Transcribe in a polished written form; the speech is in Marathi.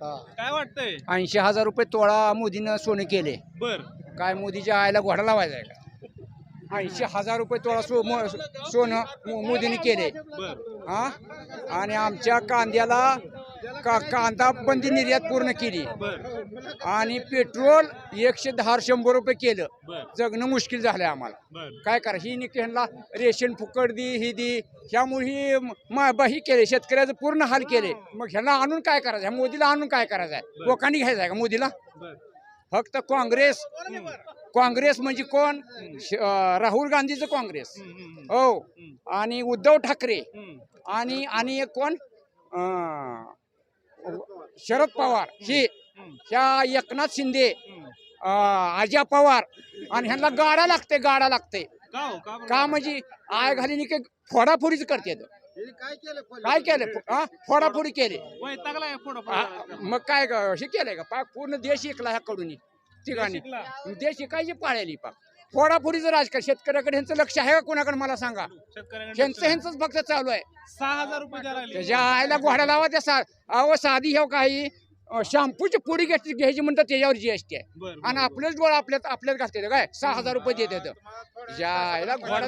काय वाटतंय? 80,000 रुपये तोळा मोदीनं सोनं केले. बर काय मोदीच्या आईला घोडा लावायचा आहे का? 80,000 रुपये तोळा सोनं मोदीने केले. बर हा आणि आमच्या कांद्याला कांदा बंदी निर्यात पूर्ण केली बर आणि पेट्रोल 110-100 रुपये केलं. बर जगणं मुश्किल झालंय आम्हाला. बर काय करा ही ह्यांना रेशन फुकट दी ही दी ह्यामुळे ही केले शेतकऱ्याचं पूर्ण हाल केले. मग ह्याला आणून काय करायचं? ह्या मोदीला आणून काय करायचं आहे? लोकांनी घ्यायचं आहे का मोदीला? बर फक्त काँग्रेस म्हणजे कोण? राहुल गांधीचं काँग्रेस हो आणि उद्धव ठाकरे आणि एक कोण शरद पवार ह्या एकनाथ शिंदे अजय पवार आणि ह्यांना गाडा लागते का म्हणजे आय घालीने काही फोडाफोडीच करते. काय केलं? फोडाफोडी केले. मग काय हे केलंय का? पाक पूर्ण देश ऐकला ह्याकडून ठिकाणी देश ऐकायची पाळली पाक फोडाफोडीचं राजकारण. शेतकऱ्याकडे ह्यांचं लक्ष आहे का कोणाकडे मला सांगा? ह्यांचंच फक्त चालू आहे. 6,000 रुपये द्यायला त्याच्या आईला घोडा लावा त्या अहो साधी ह्या काही शॅम्पूची पुडी घ्यायची म्हणतात त्याच्यावर जीएसटी आहे आणि आपलेच डोळा आपल्यात घालते काय 6,000 रुपये देते. ज्या आईला घोडा